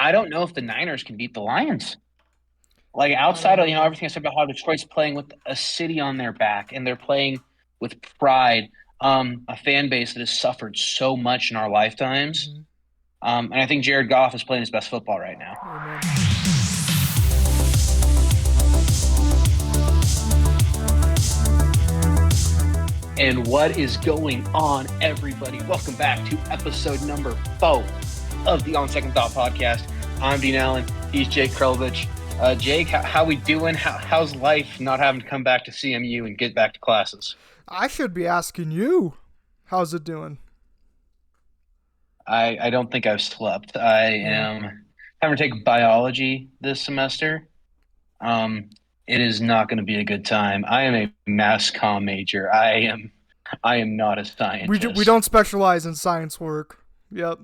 I don't know if the Niners can beat the Lions. Like outside of everything I said about how Detroit's playing with a city on their back and they're playing with pride, a fan base that has suffered so much in our lifetimes. Mhm. And I think Jared Goff is playing his best football right now. Amen. And what is going on, everybody? Welcome back to episode number 4 of the On Second Thought podcast. I'm Deano. He's Jake Krelovich. Jake, how we doing? How's life not having to come back to CMU and get back to classes? I should be asking you, how's it doing? I don't think I've slept. I Yeah. am having to take biology this semester. Um, it is not going to be a good time. I am a mass comm major. I am not a We scientist. don't specialize in science work. Yep.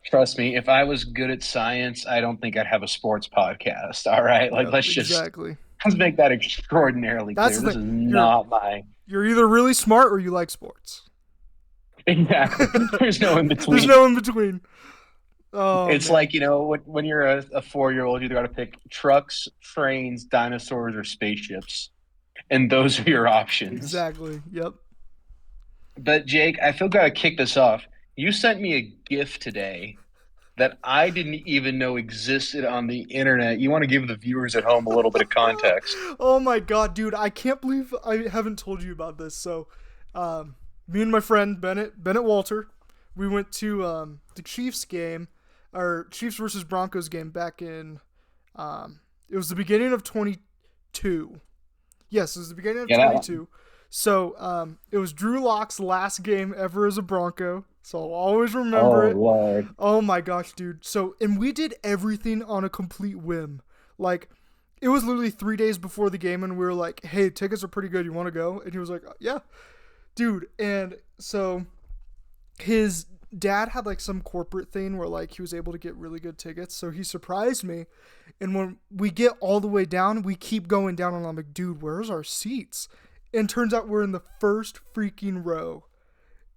Trust me, if I was good at science, I don't think I'd have a sports podcast. All right. Like Yep. let's Exactly. make that extraordinarily That's clear. the This thing. is You're not my you're either really smart or you like sports. exactly. There's no in There's between. no in between. Oh It's man. like, when you're a 4-year-old, you either got to pick trucks, trains, dinosaurs, or spaceships. And those are your options. Exactly. Yep. But Jake, I feel gotta kick this off. You sent me a GIF today that I didn't even know existed on the internet. You want to give the viewers at home a little bit of context? Oh my god, dude! I can't believe I haven't told you about this. So, me and my friend Bennett Walter, we went to the Chiefs game, or Chiefs versus Broncos game back in. It was the beginning of 22. Yes, it was the beginning of Yeah, that one. 22. So, it was Drew Lock's last game ever as a Bronco. So I'll always remember Oh it. Lord. Oh my gosh, dude. So, and we did everything on a complete whim. Like, it was literally 3 days before the game, and we were like, hey, tickets are pretty good. You want to go? And he was like, yeah, dude. And so his dad had like some corporate thing where like he was able to get really good tickets. So he surprised me. And when we get all the way down, we keep going down, and I'm like, dude, where's our seats? And turns out we're in the first freaking row.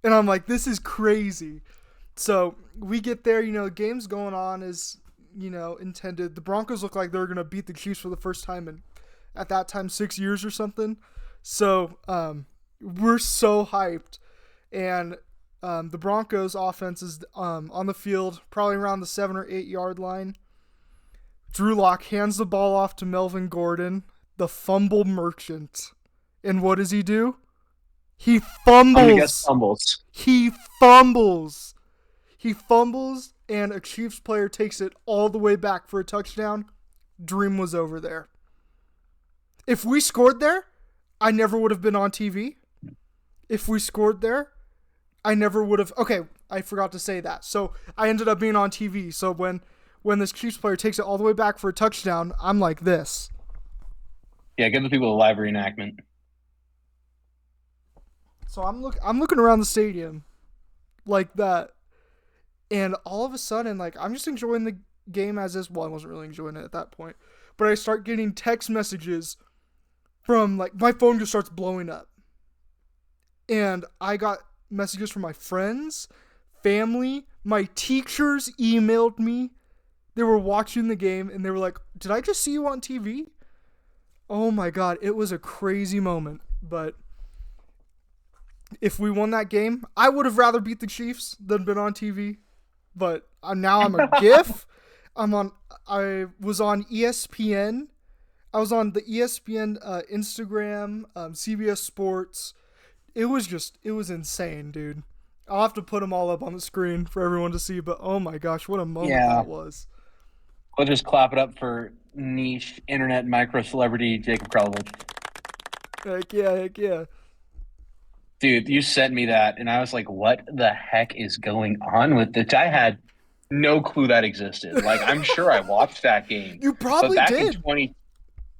And I'm like, this is crazy. So we get there, game's going on as, intended. The Broncos look like they're going to beat the Chiefs for the first time in, at that time, 6 years or something. So we're so hyped. And the Broncos offense is on the field, probably around the 7 or 8 yard line. Drew Lock hands the ball off to Melvin Gordon, the fumble merchant. And what does he do? He I'm gonna guess fumbles. fumbles. He fumbles. He fumbles, and a Chiefs player takes it all the way back for a touchdown. Dream was over there. If we scored there, I never would have been on TV. If we scored there, I never would have. Okay, I forgot to say that. So I ended up being on TV. So when this Chiefs player takes it all the way back for a touchdown, I'm like this. Yeah, give the people a live reenactment. So I'm looking around the stadium like that, and all of a sudden, like, I'm just enjoying the game as is. Well, I wasn't really enjoying it at that point, but I start getting text messages from, like, my phone just starts blowing up, and I got messages from my friends, family, my teachers emailed me. They were watching the game, and they were like, "Did I just see you on TV?" Oh my god, it was a crazy moment, but if we won that game, I would have rather beat the Chiefs than been on TV. But now I'm a GIF. I was on ESPN. I was on the ESPN Instagram, CBS Sports. It was insane, dude. I'll have to put them all up on the screen for everyone to see. But oh my gosh, what a moment Yeah, that was! we'll just clap it up for niche internet micro celebrity Jacob Krelovich. Heck yeah, heck yeah. Dude, you sent me that, and I was like, "What the heck is going on with this?" I had no clue that existed. Like, I'm sure I watched that game, You but probably back in did, 20,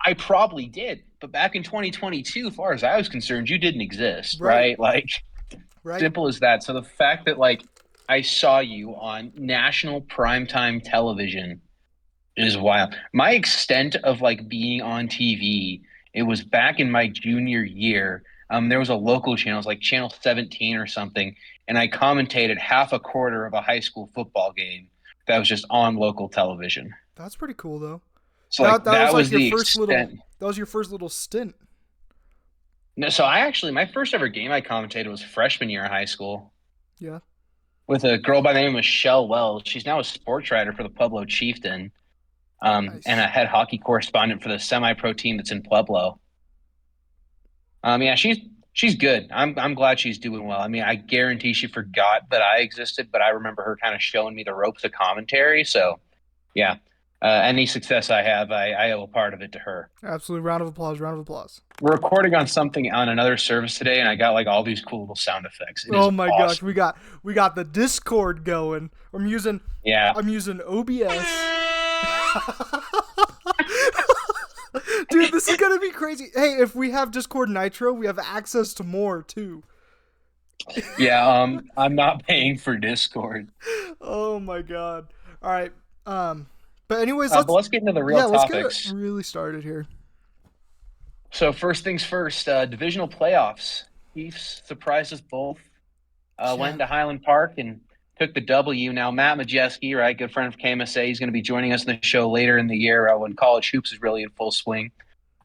I probably did. But back in 2022, as far as I was concerned, you didn't exist, right? right? Like, Right? simple as that. So the fact that like I saw you on national primetime television is wild. My extent of like being on TV, it was back in my junior year. There was a local channel, it was like channel 17 or something, and I commentated half a quarter of a high school football game that was just on local television. That's pretty cool though. So That was that like was your the first little. extent. That was your first little stint. No, so I actually my first ever game I commentated was freshman year of high school Yeah. with a girl by the name of Michelle Wells. She's now a sports writer for the Pueblo Chieftain, and a Nice. head hockey correspondent for the semi-pro team that's in Pueblo. Yeah, she's good. I'm glad she's doing well. I mean, I guarantee she forgot that I existed, but I remember her kind of showing me the ropes of commentary. So yeah, any success I have, I owe a part of it to her. Absolutely. Round of applause. Round of applause. We're recording on something on another service today, and I got like all these cool little sound effects. It is Oh my gosh, awesome. we got the Discord going. Yeah. I'm using OBS. Dude, this is gonna be crazy. Hey, if we have Discord Nitro, we have access to more too. Yeah, I'm not paying for Discord. Oh my god. All right. But anyways, But let's get into the real let's get it topics. really started here. So first things first, divisional playoffs. Chiefs surprised us both. Went Yeah. into Highland Park and took the W. Now Matt Majeski, right, good friend of KMSA, he's going to be joining us in the show later in the year when college hoops is really in full swing.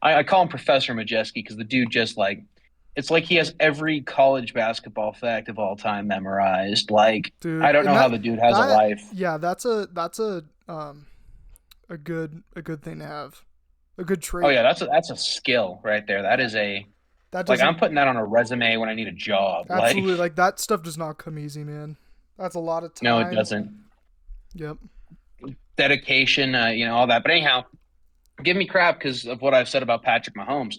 I call him Professor Majeski because the dude just like it's like he has every college basketball fact of all time memorized. Like I Dude, don't and know how the dude has a life. yeah, that's a good thing to have. A good Oh trait. yeah, that's a skill right there. That is a That like I'm doesn't putting that on a resume when I need a job. Like absolutely like that stuff does not come easy, man. That's a lot of no, it time. doesn't. Yep. Dedication, all that. But anyhow, give me crap because of what I've said about Patrick Mahomes.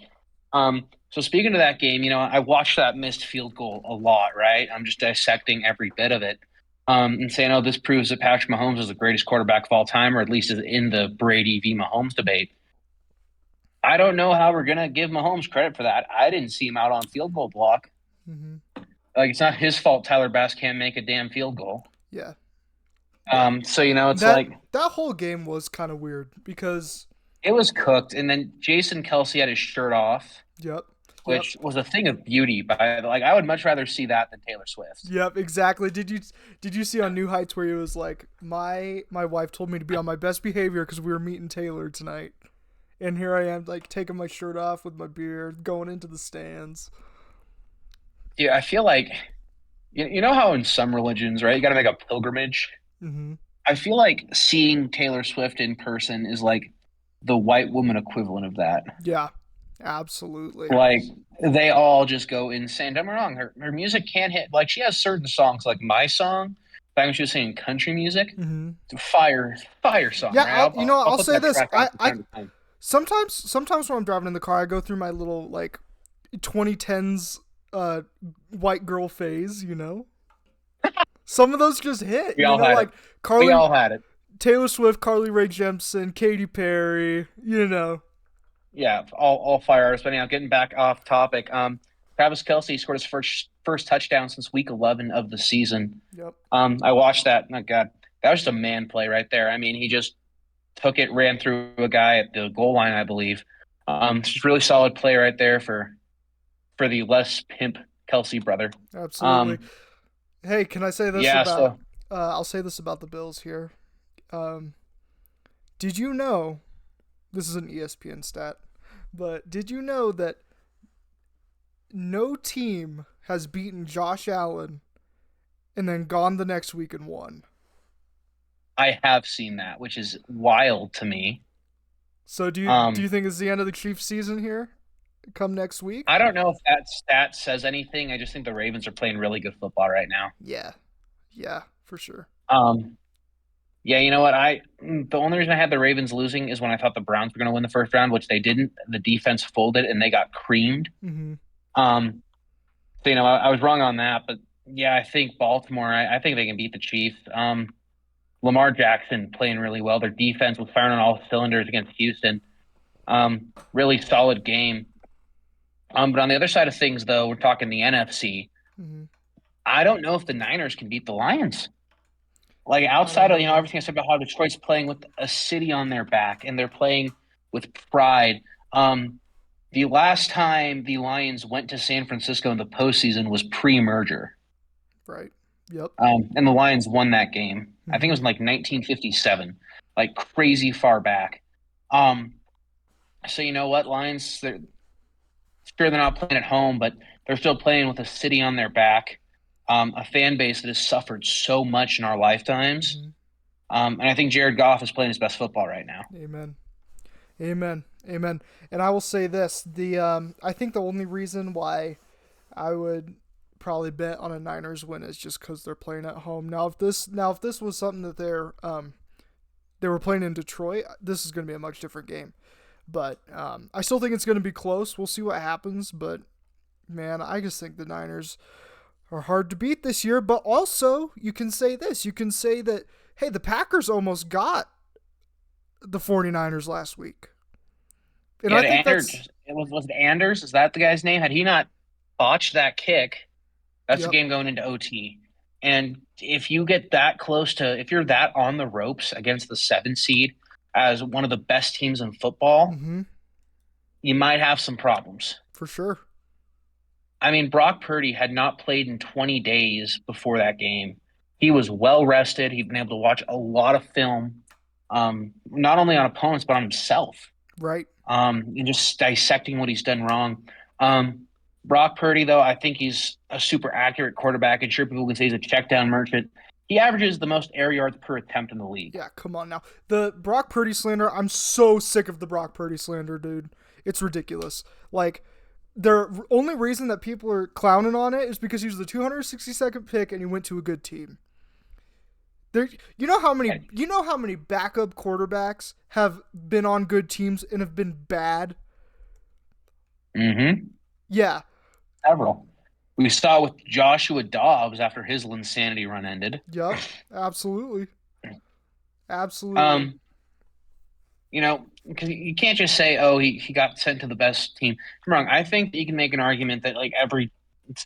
So speaking of that game, I watched that missed field goal a lot, right? I'm just dissecting every bit of it. And saying, oh, this proves that Patrick Mahomes is the greatest quarterback of all time, or at least is in the Brady v. Mahomes debate. I don't know how we're gonna give Mahomes credit for that. I didn't see him out on field goal block. Mm-hmm. Like it's not his fault Tyler Bass can't make a damn field goal. Yeah. Yeah. So it's That like that whole game was kind of weird because it was cooked, and then Jason Kelsey had his shirt off, yep. Yep. which was a thing of beauty. But like, I would much rather see that than Taylor Swift. Yep, exactly. Did you see on New Heights where he was like, my wife told me to be on my best behavior because we were meeting Taylor tonight, and here I am like taking my shirt off with my beard, going into the stands. Yeah, I feel like you know how in some religions, right, you got to make a pilgrimage. Mm-hmm. I feel like seeing Taylor Swift in person is like the white woman equivalent of that. Yeah, absolutely. Like they all just go insane. Don't get me wrong, her music can hit. Like she has certain songs, like my song. Back when she was singing country music, Mm-hmm. fire song, Yeah, right? I'll I'll put say that this. track on from time to time. Sometimes when I'm driving in the car, I go through my little like 2010s white girl phase. Some of those just hit. We all had it. Like We Carly all had it. Taylor Swift, Carly Rae Jepsen, Katy Perry. Yeah, all fire artists. But anyhow, getting back off topic. Travis Kelsey scored his first touchdown since week 11 of the season. Yep. I watched that. Oh God, that was just a man play right there. I mean, he just took it, ran through a guy at the goal line, I believe. Just really solid play right there for the less pimp Kelsey brother. Absolutely. Um, Hey, can I say this yeah. about? So I'll say this about the Bills here. Um, did you know? This is an ESPN stat, but did you know that no team has beaten Josh Allen and then gone the next week and won? I have seen that, which is wild to me. So do you Um, think it's the end of the Chiefs season here? Come next week? I don't know if that stat says anything. I just think the Ravens are playing really good football right now. Yeah. Yeah, for sure. Um, Yeah, you know what? The only reason I had the Ravens losing is when I thought the Browns were going to win the first round, which they didn't. The defense folded and they got creamed. Mm-hmm. Um, so I was wrong on that, but yeah, I think Baltimore. I think they can beat the Chiefs. Lamar Jackson playing really well. Their defense was firing on all cylinders against Houston. Really solid game. But on the other side of things, though, we're talking the NFC. Mm-hmm. I don't know if the Niners can beat the Lions. Like I don't outside of know. everything I said about how Detroit's playing with a city on their back and they're playing with pride. The last time the Lions went to San Francisco in the postseason was pre-merger, Right. Yep. and the Lions won that game. I think it Mm-hmm. was in like 1957, like crazy far back. Um, so you know what, Lions? Sure they're not playing at home, but they're still playing with a city on their back, a fan base that has suffered so much in our lifetimes. Mm-hmm. And I think Jared Goff is playing his best football right now. Amen. Amen. Amen. And I will say this: I think the only reason why I would probably bet on a Niners win is just because they're playing at home. Now if this was something that they were playing in Detroit, this is going to be a much different game. But I still think it's going to be close. We'll see what happens. But man, I just think the Niners are hard to beat this year. But also, you can say this: you can say that hey, the Packers almost got the 49ers last week. And Yeah, I think Anders, that's, was it Anders? Is that the guy's name? Had he not botched that kick, that's the yep. game going into OT. And if you get that close to, if you're that on the ropes against the 7 seed as one of the best teams in football, Mm-hmm. you might have some problems. For sure. I mean, Brock Purdy had not played in 20 days before that game. He was well rested. He'd been able to watch a lot of film, not only on opponents, but on himself, Right. and just dissecting what he's done wrong. Brock Purdy, though, I think he's a super accurate quarterback, and sure, people can say he's a check down merchant. He averages the most air yards per attempt in the league. Yeah, come on now. The Brock Purdy slander, I'm so sick of the Brock Purdy slander, dude. It's ridiculous. Like, the only reason that people are clowning on it is because he was the 262nd pick and he went to a good team. There, you know how many backup quarterbacks have been on good teams and have been bad? Mm-hmm. Yeah. Several. We saw with Joshua Dobbs after his insanity run ended. Yep. Absolutely. Absolutely. Um, because you can't just say, "Oh, he got sent to the best team." I'm wrong. I think that you can make an argument that like every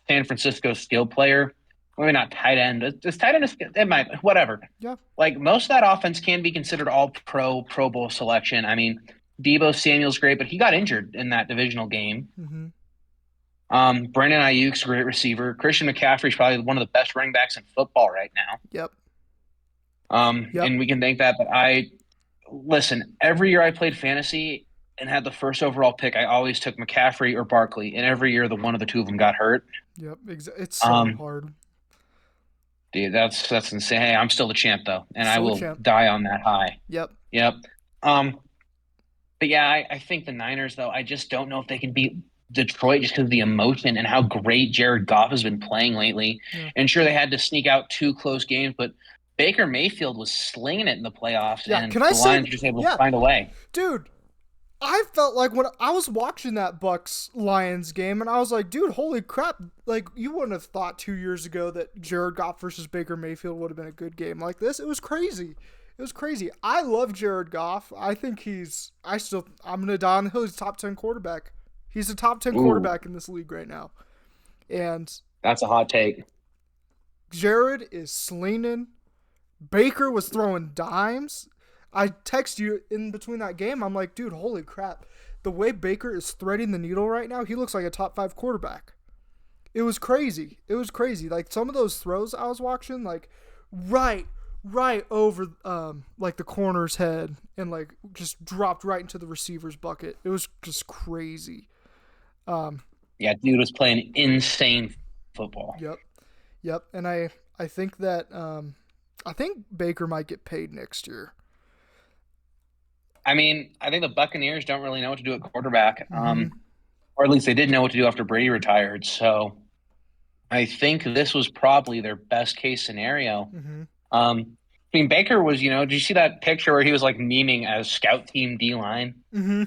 San Francisco skill player, maybe not tight end, is tight end is it might whatever. Yeah. Like most of that offense can be considered all Pro Bowl selection. I mean, Debo Samuel's great, but he got injured in that divisional game. Mm-hmm. Brandon Ayuk's a great receiver. Christian McCaffrey's probably one of the best running backs in football right now. Yep. And Yep. we can thank that. But listen, every year I played fantasy and had the first overall pick, I always took McCaffrey or Barkley. And every year, the one of the two of them got hurt. Yep. It's so Um, hard. dude, that's insane. Hey, I'm still the champ though, and I Still a will champ. die on that high. Yep. Yep. Um, but yeah, I think the Niners though, I just don't know if they can beat Detroit just because of the emotion and how great Jared Goff has been playing lately. Yeah. And sure, they had to sneak out 2 close games, but Baker Mayfield was slinging it in the playoffs, Yeah. and Can I the say? Lions were just able to Yeah, find a way. dude. I felt like when I was watching that Bucks Lions game, and I was like, dude, holy crap! Like you wouldn't have thought 2 years ago that Jared Goff versus Baker Mayfield would have been a good game like this. It was crazy. It was crazy. I love Jared Goff. I think I'm gonna die on the hill. He's a top 10 quarterback. He's a top 10 Ooh, quarterback in this league right now. And that's a hot take. Jared is slinging. Baker was throwing dimes. I text you in between that game. I'm like, dude, holy crap. The way Baker is threading the needle right now, he looks like a top 5 quarterback. It was crazy. It was crazy. Like some of those throws I was watching, like right over like the corner's head and like just dropped right into the receiver's bucket. It was just crazy. Yeah, dude was playing insane football. Yep. Yep. And I think that I think Baker might get paid next year. I mean, I think the Buccaneers don't really know what to do at quarterback, Mm-hmm. or at least they didn't know what to do after Brady retired. So I think this was probably their best case scenario. Mm-hmm. I mean, Baker was, did you see that picture where he was like memeing as scout team D line Mm-hmm.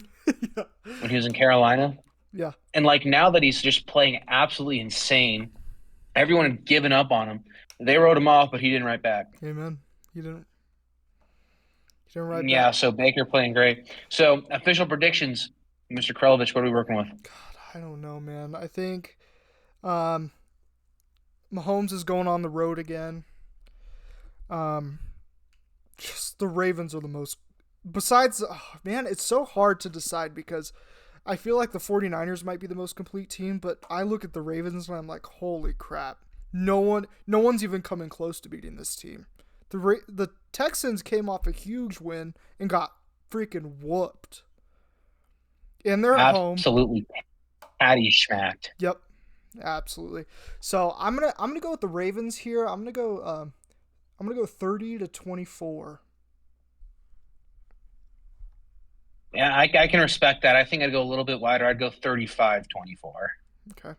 Yeah. when he was in Carolina? Yeah. And like now that he's just playing absolutely insane, everyone had given up on him. They wrote him off, but he didn't write back. Amen. You didn't. You didn't write Yeah, back. so Baker playing great. So official predictions, Mr. Krelovich, what are we working with? God, I don't know, man. I think um, Mahomes is going on the road again. Um, just the Ravens are the most. Besides, man, it's so hard to decide because I feel like the 49ers might be the most complete team, but I look at the Ravens and I'm like, holy crap. No one's even coming close to beating this team. The Texans came off a huge win and got freaking whooped. And they're at home. Absolutely patty schmacked. Yep, absolutely. So I'm gonna go with the Ravens here. I'm gonna go 30-24. Yeah, I can respect that. I think I'd go a little bit wider. I'd go 35-24. Okay.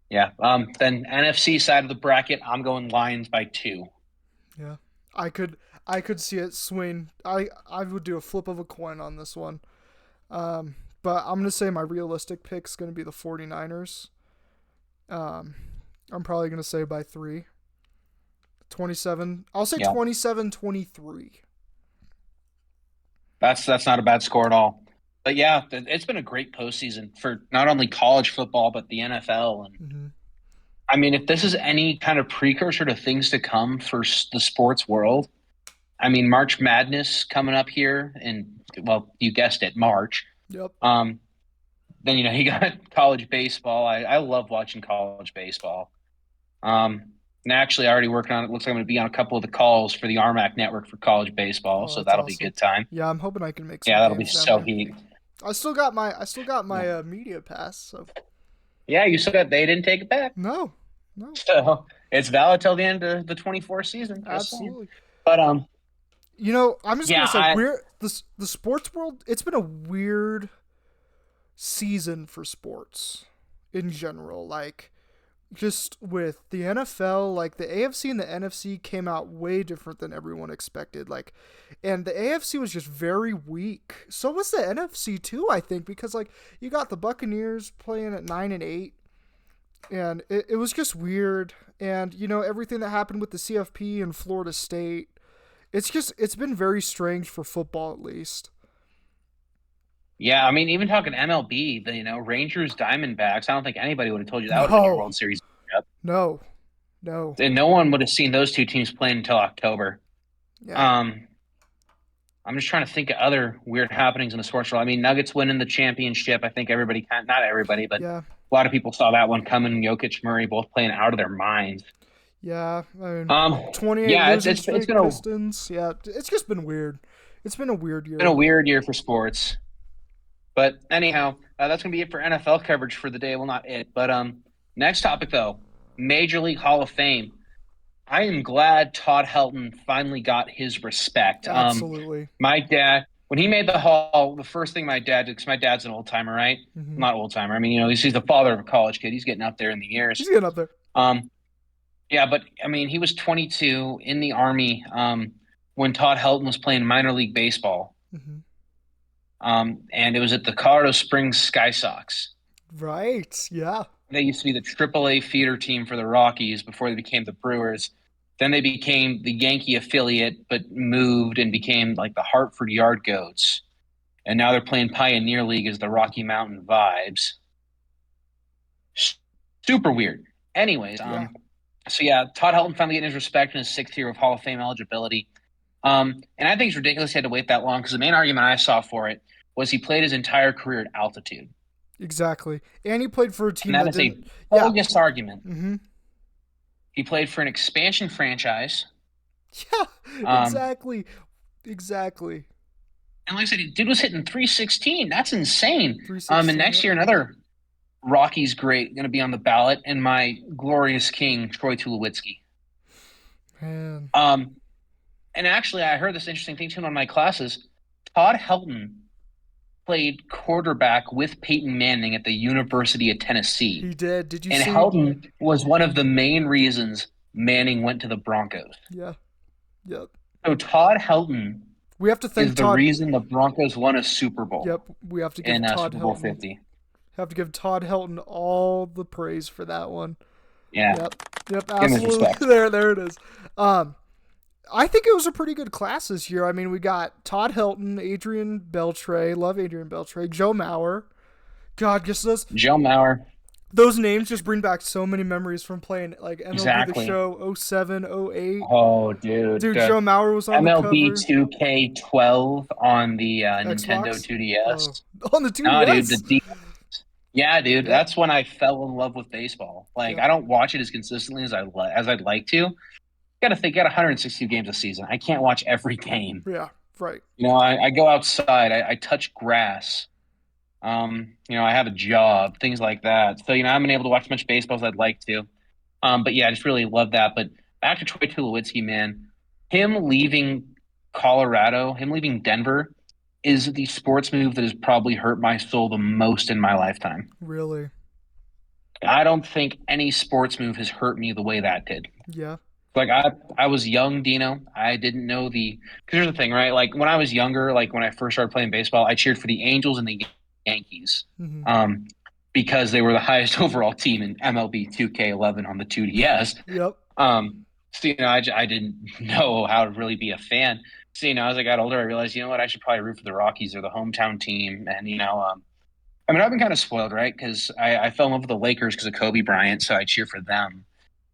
Yeah. Then NFC side of the bracket, I'm going Lions by 2. Yeah. I could see it swing. I would do a flip of a coin on this one. But I'm gonna say my realistic pick's gonna be the 49ers. I'm probably gonna say by 3. 27. I'll say Yeah. 27-23. That's not a bad score at all. But yeah, it's been a great postseason for not only college football but the NFL. And Mm-hmm. I mean, if this is any kind of precursor to things to come for the sports world, I mean, March Madness coming up here, and well, you guessed it, March. Yep. Then you got college baseball. I love watching college baseball. And actually, I already working on it. Looks like I'm going to be on a couple of the calls for the RMAC network for college baseball, Oh, so that's that'll be a awesome. good time. Yeah, I'm hoping I can make some Yeah, that'll be games down so there. heat. I still got my media pass. So Yeah, you said that they didn't take it back. no. So it's valid till the end of the 24 season. Just saying. Absolutely. But I'm just yeah, gonna say the sports world. It's been a weird season for sports in general. Like, just with the NFL, like the AFC and the NFC came out way different than everyone expected. Like, and the AFC was just very weak. So was the NFC too, I think, because like you got the Buccaneers playing at 9-8, and it was just weird. And everything that happened with the CFP and Florida State. It's been very strange for football, at least. yeah, I mean, even talking MLB, the Rangers Diamondbacks. I don't think anybody would have told you that would have been your World Series matchup. No. And no one would have seen those two teams playing until October. Yeah. I'm just trying to think of other weird happenings in the sports world. I mean, Nuggets winning the championship. I think everybody, not everybody, but Yeah. a lot of people saw that one coming. Jokic, Murray, both playing out of their minds. Yeah. I mean, 28 Yeah, losing it's streak been a Pistons. Yeah, it's just been weird. It's been a weird year. been a weird year for sports. But anyhow, that's gonna be it for NFL coverage for the day. Well, not it, but next topic though, Major League Hall of Fame. I am glad Todd Helton finally got his respect. Absolutely. My dad, when he made the Hall, the first thing my dad did, because my dad's an old timer, right? Mhm. Not old timer. I mean, he's the father of a college kid. He's getting up there in the years. He's getting up there. Yeah, but I mean, he was 22 in the Army when Todd Helton was playing minor league baseball. Mm-hmm. And it was at the Colorado Springs Sky Sox. Right. Yeah. They used to be the AAA feeder team for the Rockies before they became the Brewers. Then they became the Yankee affiliate, but moved and became like the Hartford Yard Goats. And now they're playing Pioneer League as the Rocky Mountain Vibes. Super weird. Anyways, Yeah. So yeah, Todd Helton finally getting his respect in his 6th year of Hall of Fame eligibility. And I think it's ridiculous he had to wait that long because the main argument I saw for it was he played his entire career at altitude. Exactly. And he played for a team And that that is didn't. a bogus argument. Mm-hmm. He played for an expansion franchise. Yeah. Exactly. And like I said, dude was hitting 316. That's insane. 316, And next year, another Rockies great going to be on the ballot, and my glorious king, Troy Tulowitzki. Man. And actually, I heard this interesting thing too in one of my classes. Todd Helton played quarterback with Peyton Manning at the University of Tennessee. He did. Did you see? And Helton was one of the main reasons Manning went to the Broncos. Yeah. Yep. So Todd Helton we have to thank is the reason the Broncos won a Super Bowl. Yep. We have to give in Todd Super Bowl Helton 50. Have to give Todd Helton all the praise for that one. Yeah. Yep. Absolutely. There it is. I think it was a pretty good class this year. I mean, we got Todd Helton, Adrian Beltre, love Adrian Beltre, Joe Mauer. God, just Joe Mauer. Those names just bring back so many memories from playing like MLB Exactly. The Show 07, 08. Oh, dude. Joe Mauer was on MLB the cover. 2K12 on the Nintendo 2DS. Oh, on the 2DS? No, dude, yeah, dude. Yeah. That's when I fell in love with baseball. Like, I don't watch it as consistently as I'd like to, got to think, got 162 games a season. I can't watch every game. Yeah, right. I go outside, I touch grass. I have a job, things like that. So, I haven't been able to watch as much baseball as I'd like to. But yeah, I just really love that. But back to Troy Tulowitzki, man, him leaving Colorado, him leaving Denver is the sports move that has probably hurt my soul the most in my lifetime. Really. I don't think any sports move has hurt me the way that did. Yeah. Like I was young, Deano. I didn't know because here's the thing, right? Like when I was younger, like when I first started playing baseball, I cheered for the Angels and the Yankees, Hmm. um, because they were the highest overall team in MLB 2K11 on the 2DS. Yep. So I didn't know how to really be a fan. So as I got older, I realized, what, I should probably root for the Rockies or the hometown team, and I mean, I've been kind of spoiled, right? Because I fell in love with the Lakers because of Kobe Bryant, so I cheer for them.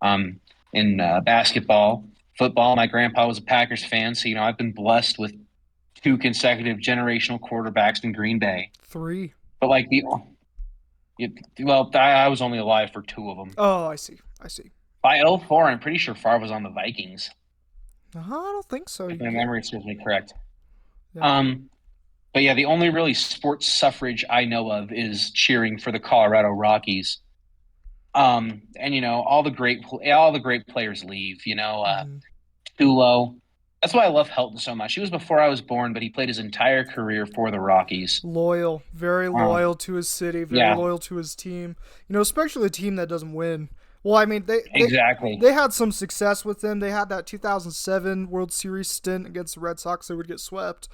Um, in basketball, football, my grandpa was a Packers fan, so I've been blessed with two consecutive generational quarterbacks in Green Bay. 3. But like I was only alive for two of them. Oh, I see. I see. By '04, I'm pretty sure Favre was on the Vikings, I don't think so. if my Yeah. memory serves me correct. Yeah. Um, but yeah, the only really sports suffrage I know of is cheering for the Colorado Rockies. And all the great players leave. Hmm. Tulo. That's why I love Helton so much. He was before I was born, but he played his entire career for the Rockies. Loyal, very Um, loyal to his city, very yeah, loyal to his team. Especially a team that doesn't win. Well, I mean, exactly. they had some success with them. They had that 2007 World Series stint against the Red Sox. They would get swept,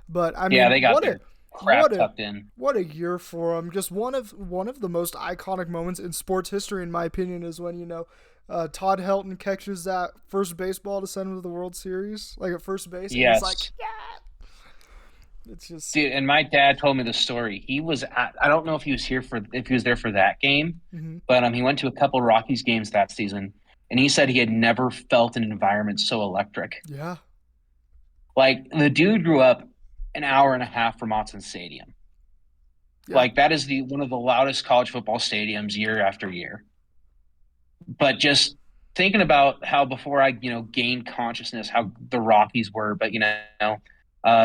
but I Yeah, mean, they got their what crap a tucked in. what a year for them. Just one of the most iconic moments in sports history, in my opinion, is when Todd Helton catches that first baseball to send him to the World Series, like at first base, and he's like, Yes. it's just. Dude, and my dad told me the story. I don't know if he was there for that game, Hmm. but he went to a couple Rockies games that season, and he said he had never felt an environment so electric. Yeah. Like the dude grew up an hour and a half from Autzen Stadium. Yeah. Like that is the one of the loudest college football stadiums year after year. But just thinking about how before I, gained consciousness, how the Rockies were, but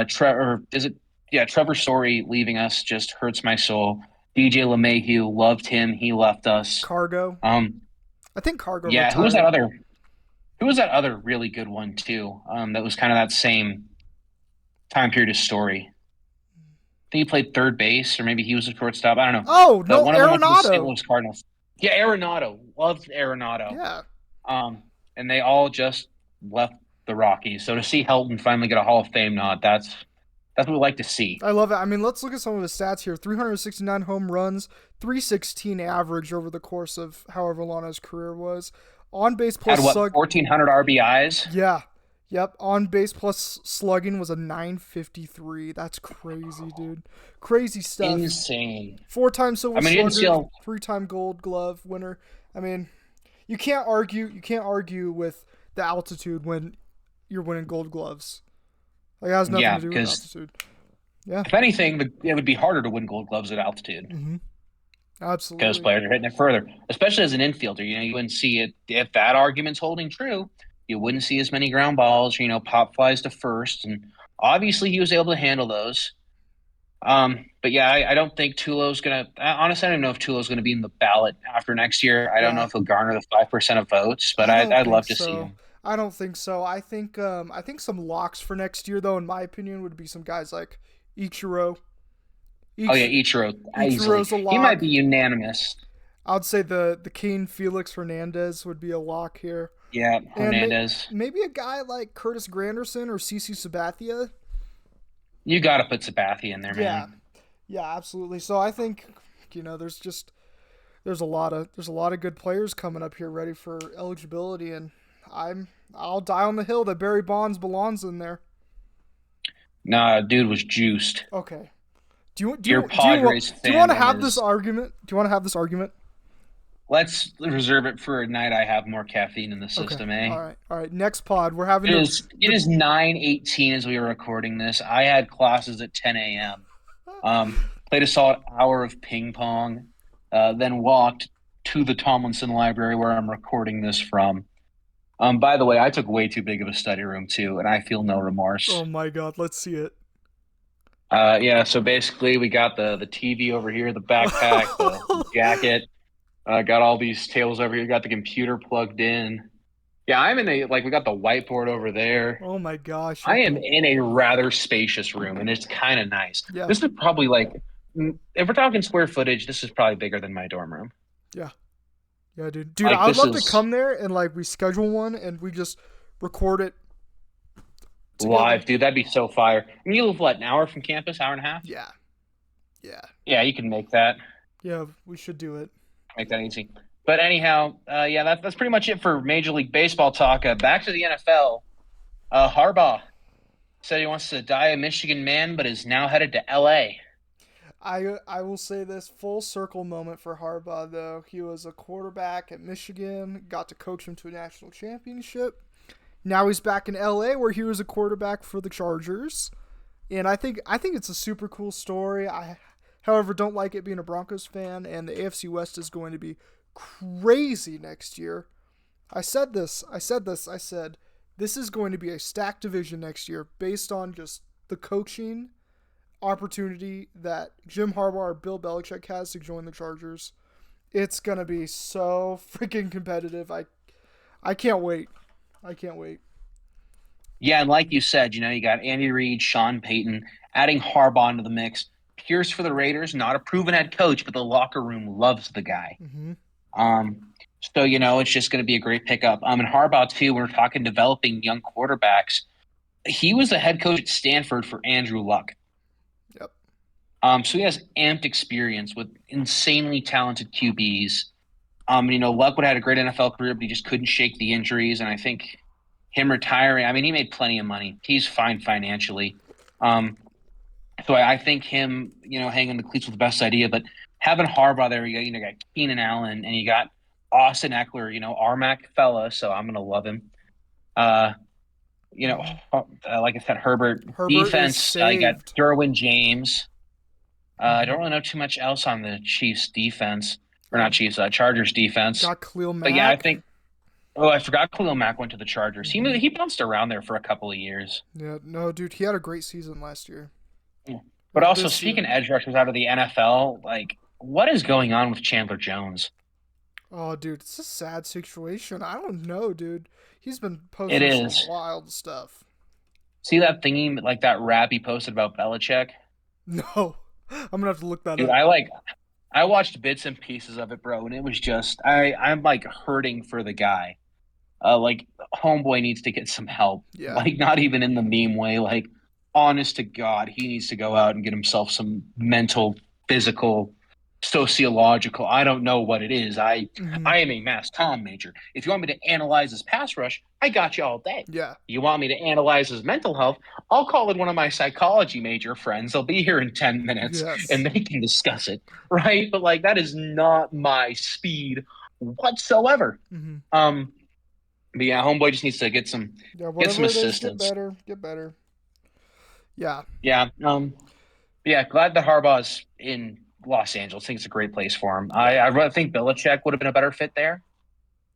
Trevor is it? Yeah, Trevor Story leaving us just hurts my soul. DJ LeMahieu loved him. He left us. Cargo. Um, I think Cargo yeah, who was that retired. other? Who was that other really good one too? That was kind of that same time period of Story. I think he played third base, or maybe he was a shortstop. I don't know. Oh But no, one of them went to the St. Arenado. Louis Cardinals. Yeah, Arenado. Loved Arenado. Yeah, And they all just left the Rockies. So to see Helton finally get a Hall of Fame nod, that's what we like to see. I love it. I mean, let's look at some of his stats here: 369 home runs, 316 average over the course of however long his career was. On base Had plus what, slug. 1,400 RBIs? Yeah, yep. On base plus slugging was a 953. That's crazy, dude. Crazy stuff. Insane. 4-time I Silver mean, he didn't Slugger, steal. 3-time Gold Glove winner. I mean, you can't argue. You can't argue with the altitude when you're winning Gold Gloves. Like, it has nothing Yeah, to do with because altitude. Yeah. if anything, it would be harder to win Gold Gloves at altitude Mm-hmm. because Absolutely. players are hitting it further, especially as an infielder. You wouldn't see it if that argument's holding true. You wouldn't see as many ground balls, pop flies to first, and obviously he was able to handle those. But yeah, I don't think Tulo's gonna. Honestly, I don't know if Tulo's gonna be in the ballot after next year. I don't know Yeah. if he'll garner the 5% of votes, but I don't I'd think love to see so. him. I don't think so. I think some locks for next year, though, in my opinion, would be some guys like Ichiro. Oh yeah, Ich, Ichiro easily. Ichiro's a He might lock. be unanimous. I'd say the Kane Felix Hernandez would be a lock here. Yeah, And Hernandez. maybe a guy like Curtis Granderson or CC Sabathia. You got to put Sabathia in there, Yeah, man. yeah, absolutely. So I think there's a lot of good players coming up here ready for eligibility, and I'll die on the hill that Barry Bonds belongs in there. Nah, dude was juiced. Okay. Do you do Your you do you want Padres do you want to have fandom this is. argument? Do you want to have this argument? Let's reserve it for a night I have more caffeine in the Okay. system, eh? All right. Next pod, we're having It is it is 9:18 as we are recording this. I had classes at 10 a.m. Played a solid hour of ping pong, then walked to the Tomlinson Library where I'm recording this from. By the way, I took way too big of a study room too, and I feel no Oh remorse. my God, let's see it. Yeah, so basically we got the TV over here, the backpack, the jacket, got all these tables over here, got the computer plugged in. Yeah, I'm in a like we got the whiteboard over there. Oh my gosh, I am in a rather spacious room, and it's kind of nice. yeah, This is probably if we're talking square footage, this is probably bigger than my dorm room. yeah, yeah, dude. Dude, Like I would this love to is come there and like we schedule one and we just record it together. live, dude. That'd be so fire. And you live what, an hour from campus, hour and a half? Yeah, yeah, Yeah, you can make that. yeah. We should do it. Make that easy. But anyhow, yeah, that's pretty much it for Major League Baseball talk. Back to the NFL. Harbaugh said he wants to die a Michigan man, but is now headed to LA. I will say this full circle moment for Harbaugh though. He was a quarterback at Michigan, got to coach him to a national championship. Now he's back in LA where he was a quarterback for the Chargers. And I think it's a super cool story. I however don't like it being a Broncos fan and the AFC West is going to be crazy next year. I said this is going to be a stacked division next year based on just the coaching opportunity that Jim Harbaugh or Bill Belichick has to join the Chargers. It's gonna be so freaking competitive. I can't wait. I can't wait. Yeah, and like you said, you got Andy Reid, Sean Payton, adding Harbaugh into the mix. Pierce for the Raiders, not a proven head coach, but the locker room loves the guy. Mm-hmm. So it's just going to be a great pickup. And Harbaugh too. When we're talking developing young quarterbacks, he was the head coach at Stanford for Andrew Luck. Yep. So he has amped experience with insanely talented QBs. Luck would have had a great NFL career, but he just couldn't shake the injuries. And I think him retiring, I mean, he made plenty of money. He's fine financially. So I think him, hanging the cleats was the best idea. But having Harbaugh there, you got Keenan Allen and you got Austin Eckler, Armac fella. So I'm gonna love him. Uh, like I said, Herbert Herbert is defense. You got saved. Derwin James. I Mm-hmm. don't really know too much else on the Chiefs defense, or not Chiefs, Chargers defense. Got Khalil But yeah, I Mack. think. Oh, I forgot Khalil Mack went to the Chargers. Mm-hmm. He bounced around there for a couple of years. Yeah, no, dude, he had a great season last year. Yeah. But Or also, this speaking year. of edge rushers out of the NFL, like what is going on with Chandler Jones? Oh, dude, it's a sad situation. I don't know, dude. He's been It posting some is. wild stuff. See that thingy, like that rap he posted about Belichick? No, I'm gonna have to look that Dude, up. I watched bits and pieces of it, bro, and it was just I'm like hurting for the guy. Like homeboy needs to get some help. Yeah. Like not even in the meme way, like honest to God, he needs to go out and get himself some mental, physical, sociological. I don't know what it is. Mm-hmm. I am a mass comm major. If you want me to analyze his pass rush, I got you all day. Yeah. You want me to analyze his mental health? I'll call in one of my psychology major friends. They'll be here in 10 minutes and Yes. they can discuss it. Right. But like that is not my speed whatsoever. Mm-hmm. But yeah, homeboy just needs to Yeah. get some Whatever it is, get assistance. better. Get better. Yeah. Yeah. Yeah, glad that Harbaugh's in Los Angeles. I think it's a great place for him. Yeah. I really think Belichick would have been a better fit there.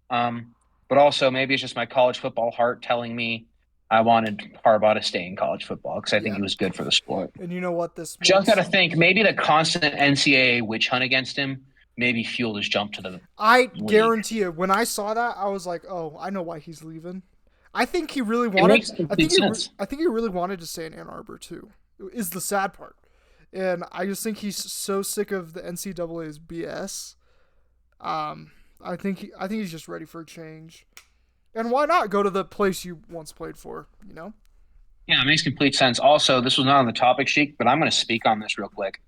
But also maybe it's just my college football heart telling me I wanted Harbaugh to stay in college football because I think Yeah. he was good for the sport. And you know what this Just got makes? to think maybe the constant NCAA witch hunt against him maybe fueled his jump to the I league. guarantee you, when I saw that, I was like, "Oh, I know why he's leaving." I think he really It wanted. makes complete sense. I think he really wanted to stay in Ann Arbor too. Is the sad part, and I just think he's so sick of the NCAA's BS. I think he's just ready for a change. And why not go to the place you once played for? You know? Yeah, it makes complete sense. Also, this was not on the topic sheet, but I'm going to speak on this real quick.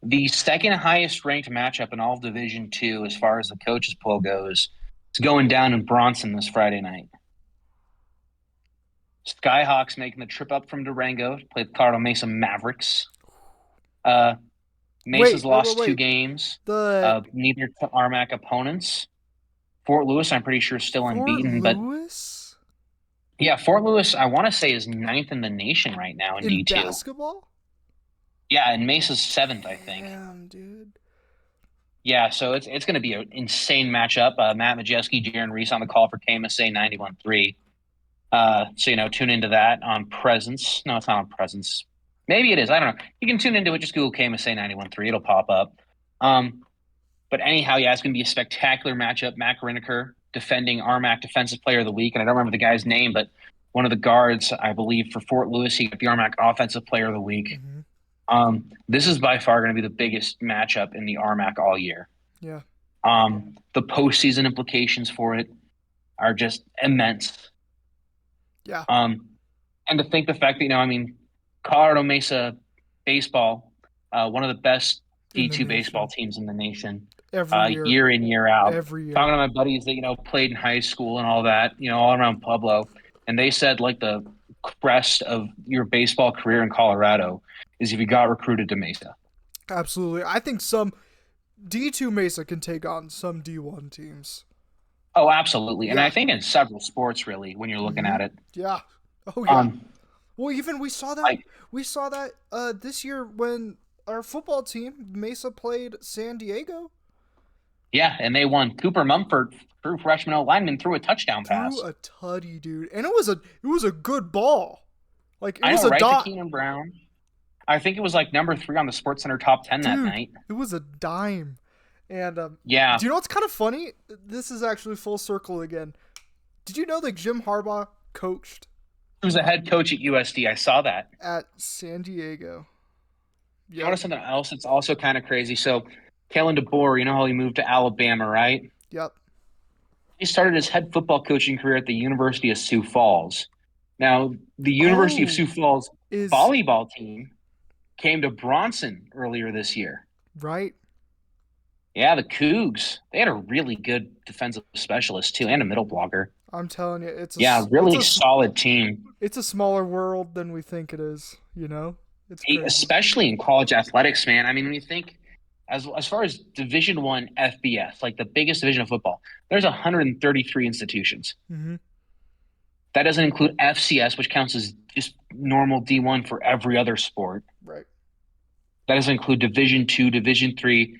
The second highest ranked matchup in all of Division Two, as far as the coaches poll goes, is going down in Bronson this Friday night. Skyhawks making the trip up from Durango to play the Colorado Mesa Mavericks. Mesa's lost two Wait. games, The neither to Armac opponents. Fort Lewis, I'm pretty sure, is still Fort unbeaten, but Lewis yeah, Fort Lewis, I want to say, is ninth in the nation right now in in D2. basketball. Yeah, and Mesa's seventh, I think. Damn, dude. Yeah, so it's going to be an insane matchup. Matt Majewski, Jaron Reese on the call for KMSA 91.3. So tune into that on Presence. No, it's not on Presence. Maybe it is. I don't know. You can tune into it. Just Google KMSA 91.3. It'll pop up. Um, but anyhow, yeah, it's going to be a spectacular matchup. Matt Riniker defending RMAC Defensive Player of the Week, and I don't remember the guy's name, but one of the guards, I believe, for Fort Lewis, he got the RMAC Offensive Player of the Week. Mm-hmm. This is by far going to be the biggest matchup in the RMAC all year. Yeah. The postseason implications for it are just immense. Yeah. And to think the fact that, Colorado Mesa baseball, one of the best In the D2 baseball nation. teams in the nation, Every year. year in, year out. Every year. Talking to my buddies that, played in high school and all that, all around Pueblo. And they said like the crest of your baseball career in Colorado is if you got recruited to Mesa. Absolutely. I think some D2 Mesa can take on some D1 teams. Oh, absolutely. And Yeah. I think in several sports, really, when you're looking at it. Yeah. Oh, yeah. Um, Well, even we saw that. like, We saw that this year when our football team Mesa played San Diego. yeah, and they won. Cooper Mumford, true freshman lineman, threw a touchdown pass. Threw a tutty, dude, and it was a good ball. Like it I was know, a right? dot. To Keenan Brown. I think it was like number 3 on the Sports Center top 10 that Dude, night. it was a dime. And Yeah. do you know what's kind of funny? This is actually full circle again. Did you know that Jim Harbaugh coached He was a head coach at USD. I saw that. at San Diego? You notice something else that's also kind of crazy. So, Kalen DeBoer, you know how he moved to Alabama, right? Yep. He started his head football coaching career at the University of Sioux Falls. Now, the University of Sioux Falls volleyball team came to Bronson earlier this year. Right. Yeah, the Cougs. They had a really good defensive specialist too, and a middle blocker. I'm telling you, it's really solid team. It's a smaller world than we think it is. It's crazy. Especially in college athletics, man. I mean, when you think as far as Division I FBS, like the biggest division of football, there's 133 institutions. Mm-hmm. That doesn't include FCS, which counts as just normal D1 for every other sport. Right. That doesn't include Division II, Division III,